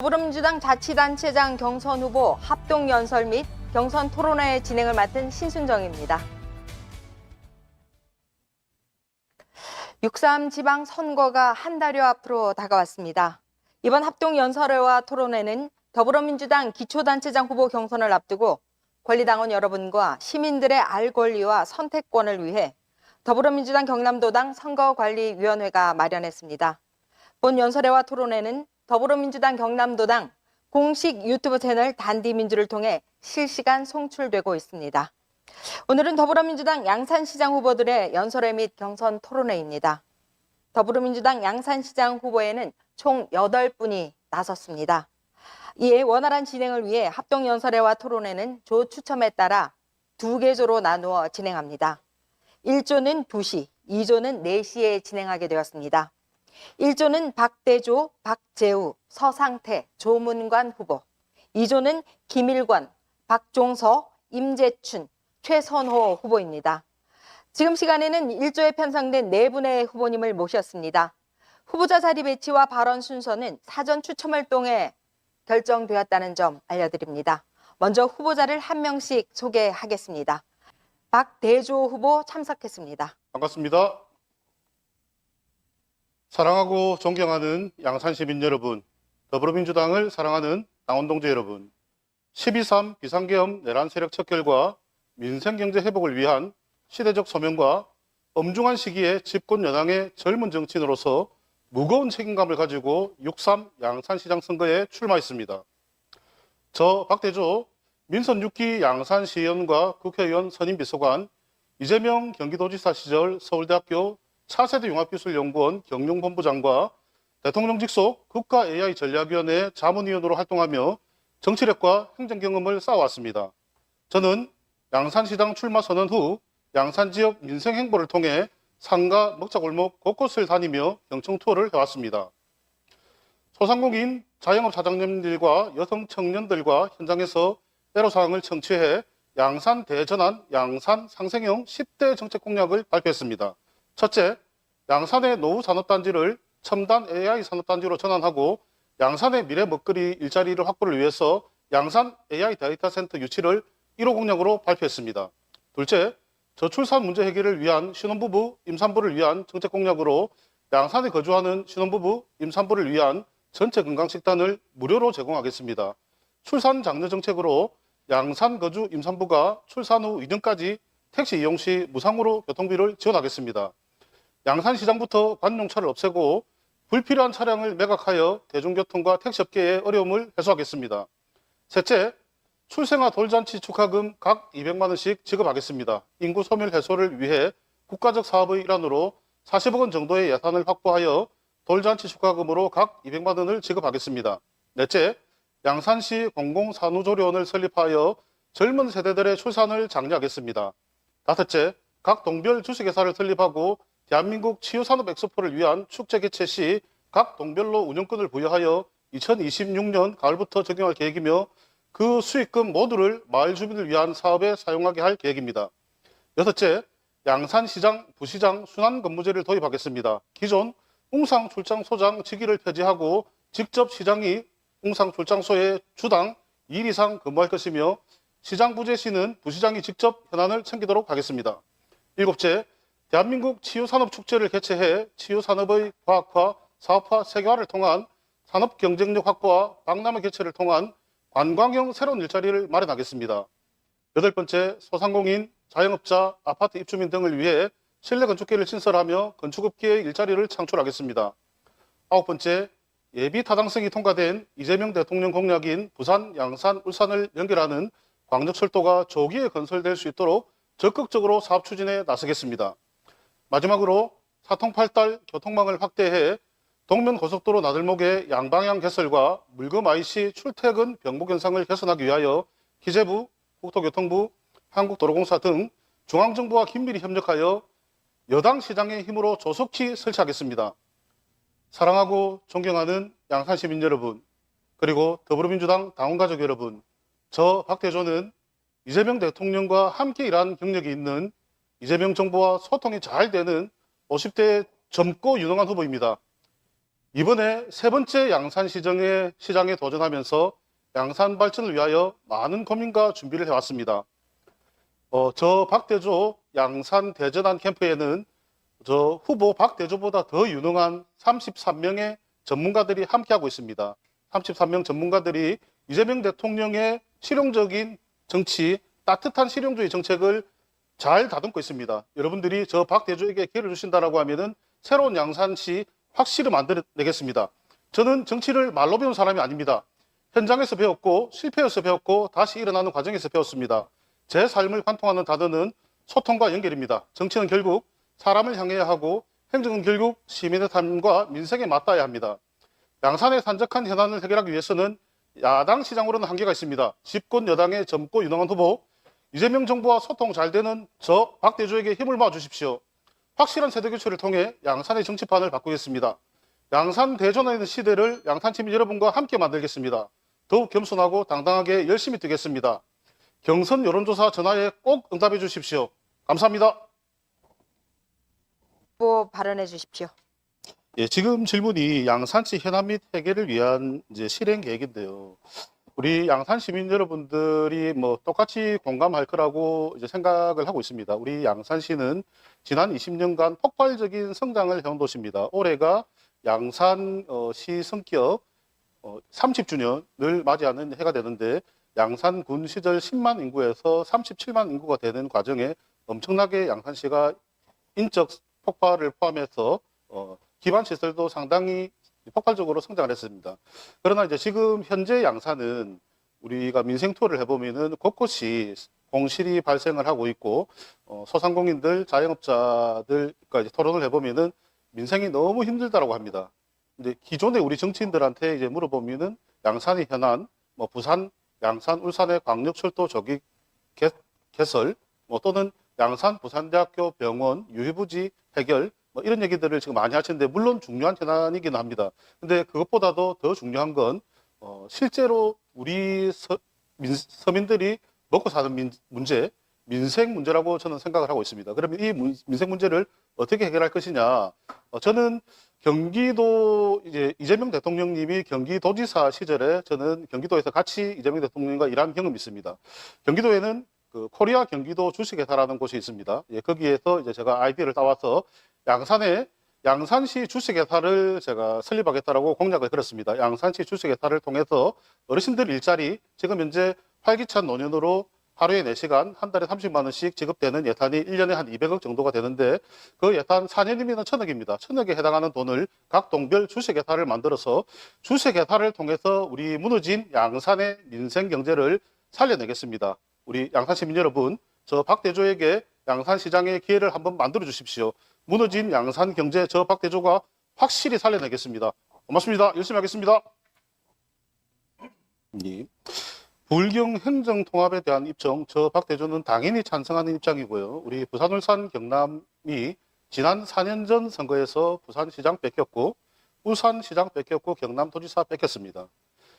더불어민주당 자치단체장 경선 후보 합동연설 및 경선 토론회 진행을 맡은 신순정입니다. 6.3 지방선거가 한 달여 앞으로 다가왔습니다. 이번 합동연설회와 토론회는 더불어민주당 기초단체장 후보 경선을 앞두고 권리당원 여러분과 시민들의 알 권리와 선택권을 위해 더불어민주당 경남도당 선거관리위원회가 마련했습니다. 본 연설회와 토론회는 더불어민주당 경남도당 공식 유튜브 채널 단디민주를 통해 실시간 송출되고 있습니다. 오늘은 더불어민주당 양산시장 후보들의 연설회 및 경선 토론회입니다. 더불어민주당 양산시장 후보에는 총 8분이 나섰습니다. 이에 원활한 진행을 위해 합동연설회와 토론회는 조 추첨에 따라 2개 조로 나누어 진행합니다. 1조는 2시, 2조는 4시에 진행하게 되었습니다. 1조는 박대조, 박재우, 서상태, 조문관 후보, 2조는 김일권, 박종서, 임재춘, 최선호 후보입니다. 지금 시간에는 1조에 편성된 4분의 후보님을 모셨습니다. 후보자 자리 배치와 발언 순서는 사전 추첨을 통해 결정되었다는 점 알려드립니다. 먼저 후보자를 한 명씩 소개하겠습니다. 박대조 후보 참석했습니다. 반갑습니다. 사랑하고 존경하는 양산 시민 여러분, 더불어민주당을 사랑하는 당원동지 여러분, 12.3 비상계엄 내란 세력 척결과 민생경제 회복을 위한 시대적 소명과 엄중한 시기에 집권 여당의 젊은 정치인으로서 무거운 책임감을 가지고 6.3 양산시장 선거에 출마했습니다. 저 박대조 민선 6기 양산시의원과 국회의원 선임비서관, 이재명 경기도지사 시절 서울대학교 차세대 융합기술연구원 경영본부장과 대통령 직속 국가 AI 전략위원회 자문위원으로 활동하며 정치력과 행정경험을 쌓아왔습니다. 저는 양산시장 출마 선언 후 양산 지역 민생 행보를 통해 상가 먹자골목 곳곳을 다니며 경청 투어를 해왔습니다. 소상공인 자영업 사장님들과 여성 청년들과 현장에서 애로사항을 청취해 양산 대전환, 양산 상생형 10대 정책 공약을 발표했습니다. 첫째, 양산의 노후 산업단지를 첨단 AI 산업단지로 전환하고 양산의 미래 먹거리 일자리를 확보를 위해서 양산 AI 데이터 센터 유치를 1호 공약으로 발표했습니다. 둘째, 저출산 문제 해결을 위한 신혼부부, 임산부를 위한 정책 공약으로 양산에 거주하는 신혼부부, 임산부를 위한 전체 건강식단을 무료로 제공하겠습니다. 출산 장려 정책으로 양산 거주 임산부가 출산 후 2년까지 택시 이용 시 무상으로 교통비를 지원하겠습니다. 양산시장부터 관용차를 없애고 불필요한 차량을 매각하여 대중교통과 택시업계의 어려움을 해소하겠습니다. 셋째, 출생아 돌잔치 축하금 각 200만 원씩 지급하겠습니다. 인구 소멸 해소를 위해 국가적 사업의 일환으로 40억 원 정도의 예산을 확보하여 돌잔치 축하금으로 각 200만 원을 지급하겠습니다. 넷째, 양산시 공공산후조리원을 설립하여 젊은 세대들의 출산을 장려하겠습니다. 다섯째, 각 동별 주식회사를 설립하고 대한민국 치유산업 엑스포를 위한 축제 개최 시 각 동별로 운영권을 부여하여 2026년 가을부터 적용할 계획이며 그 수익금 모두를 마을 주민을 위한 사업에 사용하게 할 계획입니다. 여섯째, 양산시장, 부시장 순환근무제를 도입하겠습니다. 기존 웅상출장소장 직위를 폐지하고 직접 시장이 웅상출장소에 주당 2일 이상 근무할 것이며 시장 부재 시는 부시장이 직접 현안을 챙기도록 하겠습니다. 일곱째, 대한민국 치유산업축제를 개최해 치유산업의 과학화, 사업화, 세계화를 통한 산업 경쟁력 확보와 박람회 개최를 통한 관광형 새로운 일자리를 마련하겠습니다. 여덟 번째, 소상공인, 자영업자, 아파트 입주민 등을 위해 실내 건축계를 신설하며 건축업계의 일자리를 창출하겠습니다. 아홉 번째, 예비 타당성이 통과된 이재명 대통령 공약인 부산, 양산, 울산을 연결하는 광역철도가 조기에 건설될 수 있도록 적극적으로 사업 추진에 나서겠습니다. 마지막으로 사통팔달 교통망을 확대해 동면고속도로 나들목의 양방향 개설과 물금 IC 출퇴근 병목 현상을 개선하기 위하여 기재부, 국토교통부, 한국도로공사 등 중앙정부와 긴밀히 협력하여 여당 시장의 힘으로 조속히 설치하겠습니다. 사랑하고 존경하는 양산시민 여러분, 그리고 더불어민주당 당원가족 여러분, 저 박대조는 이재명 대통령과 함께 일한 경력이 있는 이재명 정부와 소통이 잘 되는 50대의 젊고 유능한 후보입니다. 이번에 세 번째 양산시장에 도전하면서 양산 발전을 위하여 많은 고민과 준비를 해왔습니다. 저 박대조 양산 대전안 캠프에는 저 후보 박대조보다 더 유능한 33명의 전문가들이 함께하고 있습니다. 33명 전문가들이 이재명 대통령의 실용적인 정치, 따뜻한 실용주의 정책을 잘 다듬고 있습니다. 여러분들이 저 박대조에게 기회를 주신다라고 하면은 새로운 양산시 확실히 만들어내겠습니다. 저는 정치를 말로 배운 사람이 아닙니다. 현장에서 배웠고 실패해서 배웠고 다시 일어나는 과정에서 배웠습니다. 제 삶을 관통하는 단어는 소통과 연결입니다. 정치는 결국 사람을 향해야 하고 행정은 결국 시민의 삶과 민생에 맞닿아야 합니다. 양산의 산적한 현안을 해결하기 위해서는 야당 시장으로는 한계가 있습니다. 집권 여당의 젊고 유능한 후보 이재명 정부와 소통 잘 되는 저 박대조에게 힘을 모아 주십시오. 확실한 세대 교체를 통해 양산의 정치판을 바꾸겠습니다. 양산 대전에 있는 시대를 양산 시민 여러분과 함께 만들겠습니다. 더욱 겸손하고 당당하게 열심히 뛰겠습니다. 경선 여론조사 전화에 꼭 응답해 주십시오. 감사합니다. 후보 발언해 주십시오. 예, 지금 질문이 양산시 현안 및 해결을 위한 이제 실행 계획인데요. 우리 양산 시민 여러분들이 뭐 똑같이 공감할 거라고 이제 생각을 하고 있습니다. 우리 양산시는 지난 20년간 폭발적인 성장을 해온 도시입니다. 올해가 양산시 성격 30주년을 맞이하는 해가 되는데 양산군 시절 10만 인구에서 37만 인구가 되는 과정에 엄청나게 양산시가 인적 폭발을 포함해서 기반 시설도 상당히 폭발적으로 성장을 했습니다. 그러나 이제 지금 현재 양산은 우리가 민생 투어를 해보면은 곳곳이 공실이 발생을 하고 있고 소상공인들, 자영업자들과 토론을 해보면은 민생이 너무 힘들다라고 합니다. 근데 기존에 우리 정치인들한테 이제 물어보면은 양산의 현안, 뭐 부산, 양산, 울산의 광역철도 조기 개설, 또는 양산, 부산대학교 병원, 유해부지 해결, 이런 얘기들을 지금 많이 하시는데 물론 중요한 현안이긴 합니다. 근데 그것보다도 더 중요한 건 실제로 우리 서민들이 먹고 사는 문제, 민생 문제라고 저는 생각을 하고 있습니다. 그러면 이 민생 문제를 어떻게 해결할 것이냐? 저는 경기도 이제 이재명 대통령님이 경기도지사 시절에 저는 경기도에서 같이 이재명 대통령과 일한 경험이 있습니다. 경기도에는 그 코리아 경기도 주식회사라는 곳이 있습니다. 예, 거기에서 이제 제가 아이디어를 따와서 양산시 주식회사를 제가 설립하겠다라고 공약을 걸었습니다. 양산시 주식회사를 통해서 어르신들 일자리, 지금 현재 활기찬 노년으로 하루에 4시간, 한 달에 30만 원씩 지급되는 예산이 1년에 한 200억 정도가 되는데 그 예산 4년이면 1,000억입니다. 1,000억에 해당하는 돈을 각 동별 주식회사를 만들어서 주식회사를 통해서 우리 무너진 양산의 민생 경제를 살려내겠습니다. 우리 양산 시민 여러분, 저 박대조에게 양산시장의 기회를 한번 만들어 주십시오. 무너진 양산 경제 저 박대조가 확실히 살려내겠습니다. 고맙습니다. 열심히 하겠습니다. 네. 불경 행정통합에 대한 입장, 저 박대조는 당연히 찬성하는 입장이고요. 우리 부산, 울산, 경남이 지난 4년 전 선거에서 부산시장 뺏겼고 울산시장 뺏겼고 경남도지사 뺏겼습니다.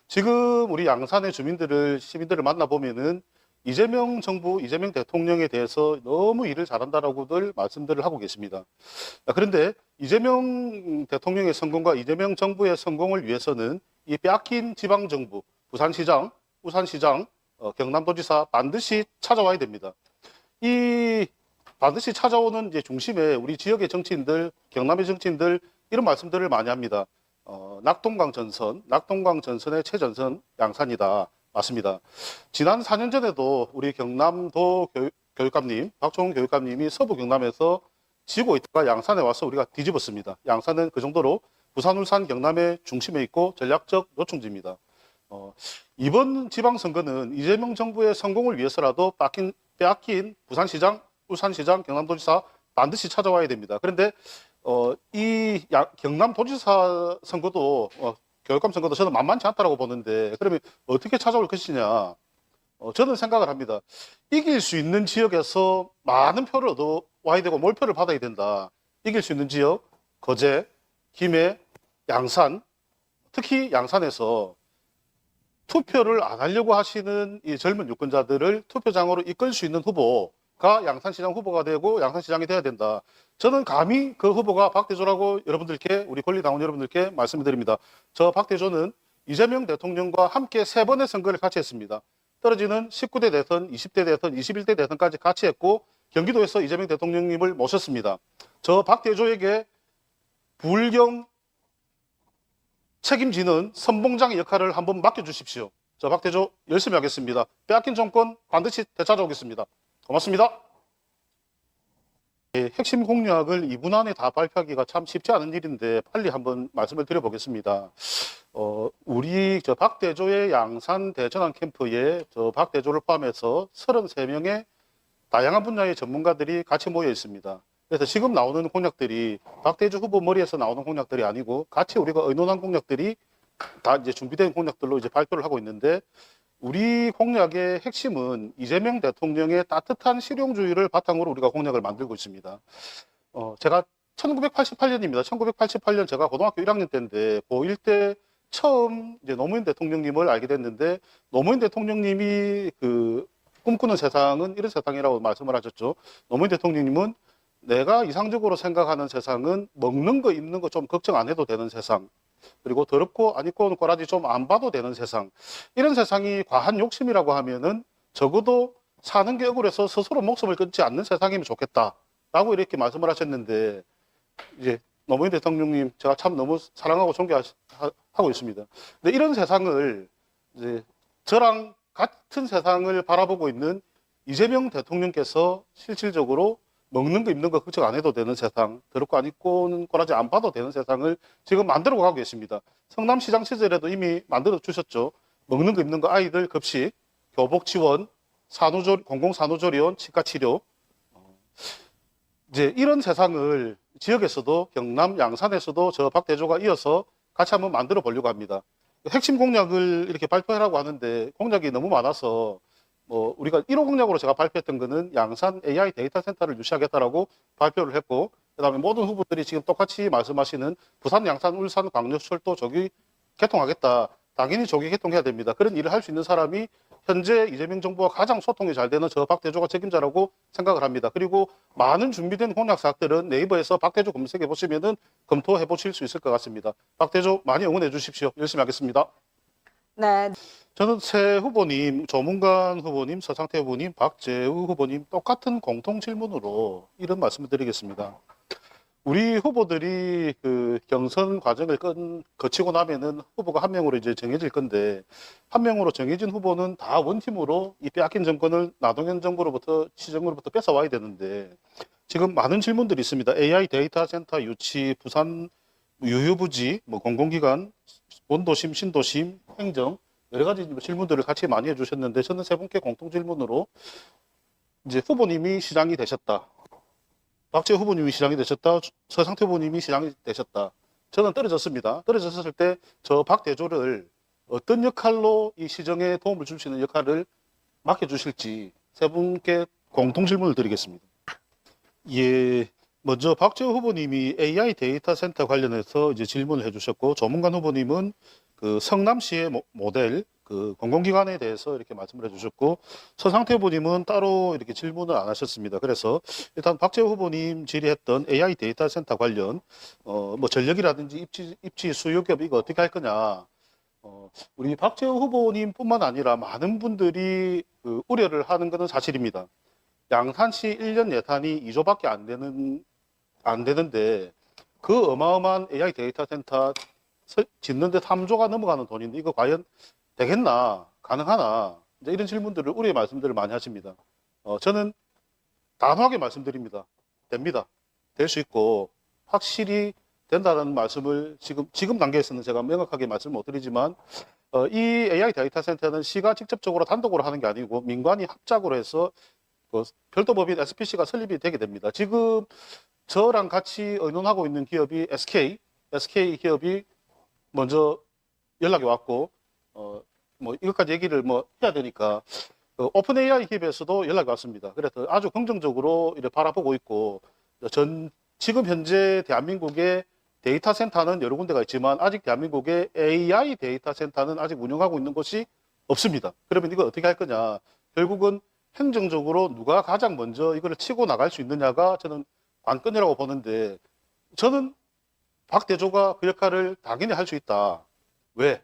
지금 우리 양산의 시민들을 만나보면은 이재명 정부, 이재명 대통령에 대해서 너무 일을 잘한다라고들 말씀들을 하고 계십니다. 그런데 이재명 대통령의 성공과 이재명 정부의 성공을 위해서는 이 빼앗긴 지방정부, 부산시장, 울산시장, 경남도지사 반드시 찾아와야 됩니다. 이 반드시 찾아오는 이제 중심에 우리 지역의 정치인들, 경남의 정치인들 이런 말씀들을 많이 합니다. 낙동강 전선의 최전선 양산이다. 맞습니다. 지난 4년 전에도 우리 경남도 교육감님, 박종훈 교육감님이 서부 경남에서 지고 있다가 양산에 와서 우리가 뒤집었습니다. 양산은 그 정도로 부산, 울산, 경남의 중심에 있고 전략적 요충지입니다. 이번 지방선거는 이재명 정부의 성공을 위해서라도 빼앗긴 부산시장, 울산시장, 경남도지사 반드시 찾아와야 됩니다. 그런데 이 경남도지사 선거도 교육감 선거도 저는 만만치 않다고 보는데 그러면 어떻게 찾아올 것이냐? 저는 생각을 합니다. 이길 수 있는 지역에서 많은 표를 얻어와야 되고 몰표를 받아야 된다. 이길 수 있는 지역, 거제, 김해, 양산, 특히 양산에서 투표를 안 하려고 하시는 이 젊은 유권자들을 투표장으로 이끌 수 있는 후보, 양산시장 후보가 되고 양산시장이 돼야 된다. 저는 감히 그 후보가 박대조라고 여러분들께, 우리 권리당원 여러분들께 말씀드립니다. 저 박대조는 이재명 대통령과 함께 3번의 선거를 같이 했습니다. 떨어지는 19대 대선, 20대 대선, 21대 대선까지 같이 했고 경기도에서 이재명 대통령님을 모셨습니다. 저 박대조에게 불경 책임지는 선봉장의 역할을 한번 맡겨주십시오. 저 박대조 열심히 하겠습니다. 빼앗긴 정권 반드시 되찾아오겠습니다. 고맙습니다. 핵심 공약을 2분 안에 다 발표하기가 참 쉽지 않은 일인데 빨리 한번 말씀을 드려보겠습니다. 우리 저 박대조의 양산 대전환 캠프에 저 박대조를 포함해서 33명의 다양한 분야의 전문가들이 같이 모여 있습니다. 그래서 지금 나오는 공약들이 박대조 후보 머리에서 나오는 공약들이 아니고 같이 우리가 의논한 공약들이 다 이제 준비된 공약들로 이제 발표를 하고 있는데, 우리 공약의 핵심은 이재명 대통령의 따뜻한 실용주의를 바탕으로 우리가 공약을 만들고 있습니다. 제가 1988년입니다. 1988년 제가 고등학교 1학년 때인데 고1 때 처음 이제 노무현 대통령님을 알게 됐는데, 노무현 대통령님이 그 꿈꾸는 세상은 이런 세상이라고 말씀을 하셨죠. 노무현 대통령님은 내가 이상적으로 생각하는 세상은 먹는 거 입는 거 좀 걱정 안 해도 되는 세상, 그리고 더럽고 안 입고 오는 꼬라지 좀 안 봐도 되는 세상, 이런 세상이 과한 욕심이라고 하면은 적어도 사는 게 억울해서 스스로 목숨을 끊지 않는 세상이면 좋겠다라고 이렇게 말씀을 하셨는데, 이제 노무현 대통령님 제가 참 너무 사랑하고 존경하고 있습니다. 근데 이런 세상을 이제 저랑 같은 세상을 바라보고 있는 이재명 대통령께서 실질적으로 먹는 거 입는 거 걱정 안 해도 되는 세상, 더럽고 안 입고 오는 꼬라지 안 봐도 되는 세상을 지금 만들어 가고 계십니다. 성남시장 시절에도 이미 만들어 주셨죠. 먹는 거 입는 거 아이들 급식, 교복 지원, 공공산후조리원, 치과치료. 이제 이런 세상을 지역에서도 경남 양산에서도 저 박대조가 이어서 같이 한번 만들어 보려고 합니다. 핵심 공약을 이렇게 발표하라고 하는데 공약이 너무 많아서 우리가 1호 공약으로 제가 발표했던 거는 양산 AI 데이터 센터를 유치하겠다라고 발표를 했고, 그다음에 모든 후보들이 지금 똑같이 말씀하시는 부산, 양산, 울산, 광역철도 조기 개통하겠다. 당연히 조기 개통해야 됩니다. 그런 일을 할 수 있는 사람이 현재 이재명 정부와 가장 소통이 잘 되는 저 박대조가 책임자라고 생각을 합니다. 그리고 많은 준비된 공약 사항들은 네이버에서 박대조 검색해 보시면은 검토해 보실 수 있을 것 같습니다. 박대조 많이 응원해 주십시오. 열심히 하겠습니다. 네. 저는 새 후보님, 조문관 후보님, 서상태 후보님, 박재우 후보님 똑같은 공통 질문으로 이런 말씀을 드리겠습니다. 우리 후보들이 그 경선 과정을 거치고 나면은 후보가 한 명으로 이제 정해질 건데, 한 명으로 정해진 후보는 다 원팀으로 이 빼앗긴 정권을 나동현 정부로부터 시정으로부터 뺏어와야 되는데, 지금 많은 질문들이 있습니다. AI 데이터 센터 유치, 부산 유휴부지, 공공기관, 원도심, 신도심, 행정, 여러 가지 질문들을 같이 많이 해주셨는데, 저는 세 분께 공통 질문으로 이제 후보님이 시장이 되셨다, 박재우 후보님이 시장이 되셨다, 서상태 후보님이 시장이 되셨다. 저는 떨어졌습니다. 떨어졌을 때 저 박대조를 어떤 역할로 이 시정에 도움을 줄 수 있는 역할을 맡겨주실지 세 분께 공통 질문을 드리겠습니다. 예, 먼저 박재우 후보님이 AI 데이터 센터 관련해서 이제 질문을 해주셨고, 조문관 후보님은 그 성남시의 모델, 그 공공기관에 대해서 이렇게 말씀을 해주셨고, 서상태 후보님은 따로 이렇게 질문을 안 하셨습니다. 그래서 일단 박재우 후보님 질의했던 AI 데이터 센터 관련 전력이라든지 입지 수요기업 이거 어떻게 할 거냐. 우리 박재우 후보님뿐만 아니라 많은 분들이 그 우려를 하는 것은 사실입니다. 양산시 1년 예산이 2조밖에 안 되는데 그 어마어마한 AI 데이터 센터 짓는데 3조가 넘어가는 돈인데 이거 과연 되겠나, 가능하나, 이제 이런 질문들을, 우려의 말씀들을 많이 하십니다. 저는 단호하게 말씀드립니다. 됩니다. 될 수 있고 확실히 된다는 말씀을 지금 단계에서는 제가 명확하게 말씀을 못 드리지만, 이 AI 데이터 센터는 시가 직접적으로 단독으로 하는 게 아니고 민관이 합작으로 해서 그 별도법인 SPC가 설립이 되게 됩니다. 지금 저랑 같이 의논하고 있는 기업이 SK 기업이 먼저 연락이 왔고, 이것까지 얘기를 해야 되니까, 오픈 AI 기업에서도 연락이 왔습니다. 그래서 아주 긍정적으로 이렇게 바라보고 있고, 지금 현재 대한민국의 데이터 센터는 여러 군데가 있지만, 아직 대한민국의 AI 데이터 센터는 아직 운영하고 있는 곳이 없습니다. 그러면 이거 어떻게 할 거냐. 결국은 행정적으로 누가 가장 먼저 이걸 치고 나갈 수 있느냐가 저는 관건이라고 보는데, 저는 박 대조가 그 역할을 당연히 할 수 있다. 왜?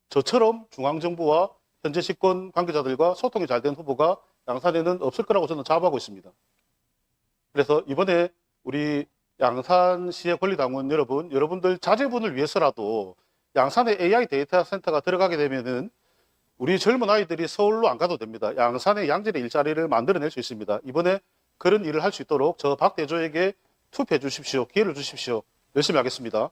저처럼 중앙정부와 현재 집권 관계자들과 소통이 잘 된 후보가 양산에는 없을 거라고 저는 자부하고 있습니다. 그래서 이번에 우리 양산시의 권리당원 여러분들 자제분을 위해서라도 양산에 AI 데이터 센터가 들어가게 되면은 우리 젊은 아이들이 서울로 안 가도 됩니다. 양산에 양질의 일자리를 만들어낼 수 있습니다. 이번에 그런 일을 할 수 있도록 저 박 대조에게 투표해 주십시오. 기회를 주십시오. 열심히 하겠습니다.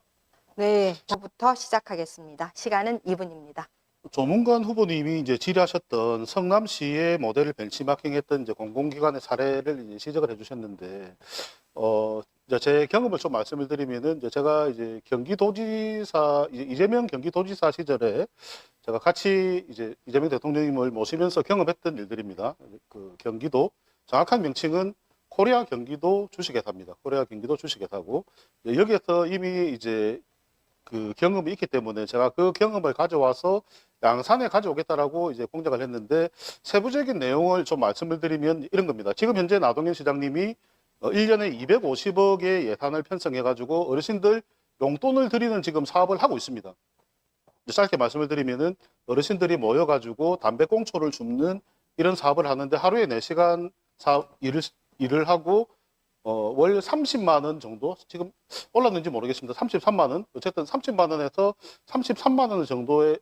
네, 저부터 시작하겠습니다. 시간은 2분입니다. 조문관 후보님이 이제 질의하셨던 성남시의 모델을 벤치마킹했던 이제 공공기관의 사례를 이제 지적을 해주셨는데, 이제 제 경험을 좀 말씀을 드리면은, 이제 제가 이제 경기도지사, 이재명 경기도지사 시절에 제가 같이 이제 이재명 대통령님을 모시면서 경험했던 일들입니다. 그 경기도, 정확한 명칭은 코리아 경기도 주식회사입니다. 코리아 경기도 주식회사고, 여기에서 이미 이제 그 경험이 있기 때문에 제가 그 경험을 가져와서 양산에 가져오겠다라고 이제 공약을 했는데, 세부적인 내용을 좀 말씀을 드리면 이런 겁니다. 지금 현재 나동현 시장님이 1년에 250억의 예산을 편성해가지고 어르신들 용돈을 드리는 지금 사업을 하고 있습니다. 짧게 말씀을 드리면은 어르신들이 모여가지고 담배꽁초를 줍는 이런 사업을 하는데, 하루에 4시간 일을 하고 월 30만 원 정도, 지금 올랐는지 모르겠습니다. 33만 원, 어쨌든 30만 원에서 33만 원 정도의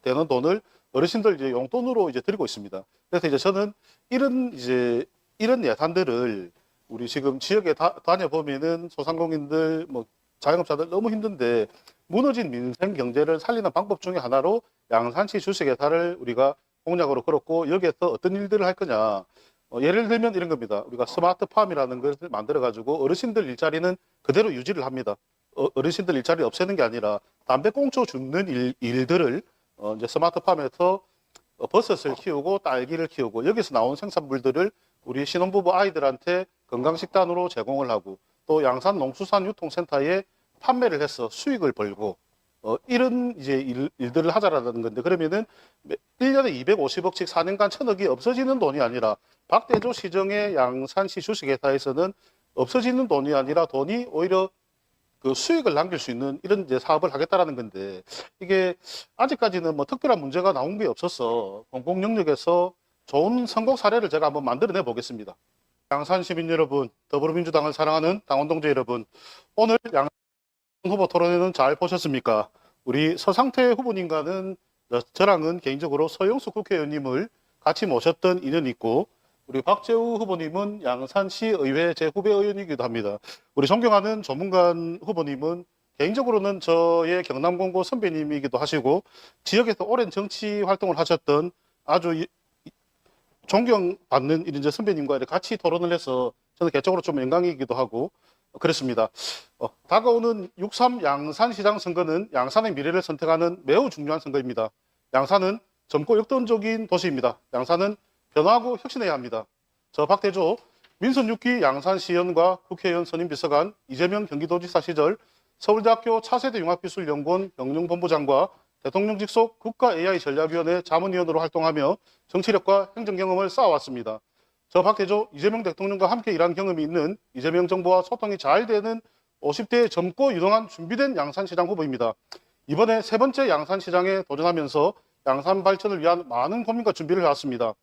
되는 돈을 어르신들 이제 용돈으로 이제 드리고 있습니다. 그래서 이제 저는 이런 예산들을 우리 지금 지역에 다녀보면은 소상공인들, 뭐 자영업자들 너무 힘든데, 무너진 민생 경제를 살리는 방법 중에 하나로 양산시 주식회사를 우리가 공약으로 걸었고, 여기에서 어떤 일들을 할 거냐. 예를 들면 이런 겁니다. 우리가 스마트팜이라는 것을 만들어가지고 어르신들 일자리는 그대로 유지를 합니다. 어르신들 일자리 없애는 게 아니라 담배꽁초 줍는 일들을 이제 스마트팜에서 버섯을 키우고 딸기를 키우고, 여기서 나온 생산물들을 우리 신혼부부 아이들한테 건강식단으로 제공을 하고, 또 양산 농수산유통센터에 판매를 해서 수익을 벌고, 이런 이제 일들을 하자라는 건데, 그러면은 1년에 250억씩 4년간 1000억이 없어지는 돈이 아니라, 박대조 시정의 양산시 주식회사에서는 없어지는 돈이 아니라 돈이 오히려 그 수익을 남길 수 있는 이런 이제 사업을 하겠다라는 건데, 이게 아직까지는 뭐 특별한 문제가 나온 게 없어서 공공 영역에서 좋은 성공 사례를 제가 한번 만들어내 보겠습니다. 양산 시민 여러분, 더불어민주당을 사랑하는 당원 동지 여러분, 오늘 양산 후보 토론회는 잘 보셨습니까? 우리 서상태 후보님과는 저랑은 개인적으로 서영수 국회의원님을 같이 모셨던 인연이 있고, 우리 박재우 후보님은 양산시 의회 제 후배 의원이기도 합니다. 우리 존경하는 조문관 후보님은 개인적으로는 저의 경남공고 선배님이기도 하시고, 지역에서 오랜 정치 활동을 하셨던 아주 존경받는 이제 선배님과 같이 토론을 해서 저는 개적으로 좀 영광이기도 하고 그렇습니다. 다가오는 6.3 양산시장 선거는 양산의 미래를 선택하는 매우 중요한 선거입니다. 양산은 젊고 역동적인 도시입니다. 양산은 변화하고 혁신해야 합니다. 저 박대조 민선 6기 양산시의원과 국회의원 선임비서관, 이재명 경기도지사 시절 서울대학교 차세대 융합기술연구원 경영본부장과 대통령 직속 국가 AI 전략위원회 자문위원으로 활동하며 정치력과 행정 경험을 쌓아왔습니다. 저 박대조 이재명 대통령과 함께 일한 경험이 있는 이재명 정부와 소통이 잘 되는 50대의 젊고 유능한 준비된 양산시장 후보입니다. 이번에 세 번째 양산시장에 도전하면서 양산 발전을 위한 많은 고민과 준비를 해왔습니다.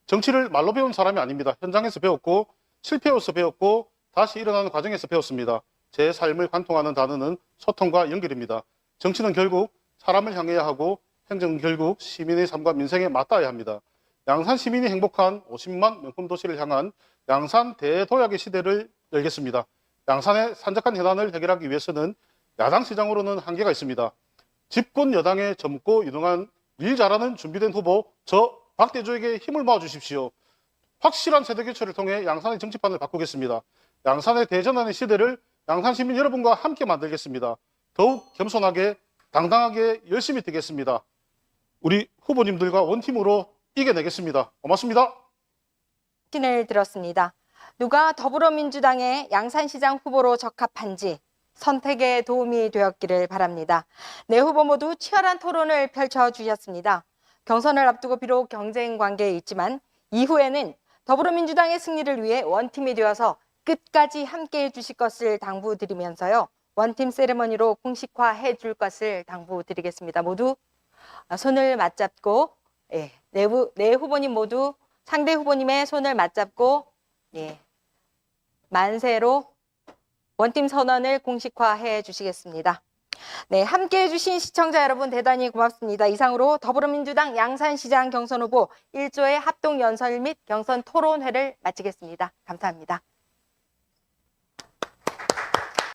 정치를 말로 배운 사람이 아닙니다. 현장에서 배웠고, 실패해서 배웠고, 다시 일어나는 과정에서 배웠습니다. 제 삶을 관통하는 단어는 소통과 연결입니다. 정치는 결국 사람을 향해야 하고, 행정은 결국 시민의 삶과 민생에 맞닿아야 합니다. 양산 시민이 행복한 50만 명품 도시를 향한 양산 대도약의 시대를 열겠습니다. 양산의 산적한 현안을 해결하기 위해서는 야당 시장으로는 한계가 있습니다. 집권 여당의 젊고 유능한 일 잘하는 준비된 후보 저 박대조에게 힘을 모아주십시오. 확실한 세대 교체를 통해 양산의 정치판을 바꾸겠습니다. 양산의 대전환의 시대를 양산 시민 여러분과 함께 만들겠습니다. 더욱 겸손하게 당당하게 열심히 뛰겠습니다. 우리 후보님들과 원팀으로 이겨내겠습니다. 고맙습니다. 신을 들었습니다. 누가 더불어민주당의 양산시장 후보로 적합한지 선택에 도움이 되었기를 바랍니다. 네 후보 모두 치열한 토론을 펼쳐주셨습니다. 경선을 앞두고 비록 경쟁 관계에 있지만 이후에는 더불어민주당의 승리를 위해 원팀이 되어서 끝까지 함께해 주실 것을 당부드리면서요. 원팀 세레머니로 공식화해 줄 것을 당부드리겠습니다. 모두 손을 맞잡고 네 후보님 모두 상대 후보님의 손을 맞잡고 만세로 원팀 선언을 공식화해 주시겠습니다. 네, 함께해 주신 시청자 여러분 대단히 고맙습니다. 이상으로 더불어민주당 양산시장 경선 후보 1조의 합동연설 및 경선 토론회를 마치겠습니다. 감사합니다.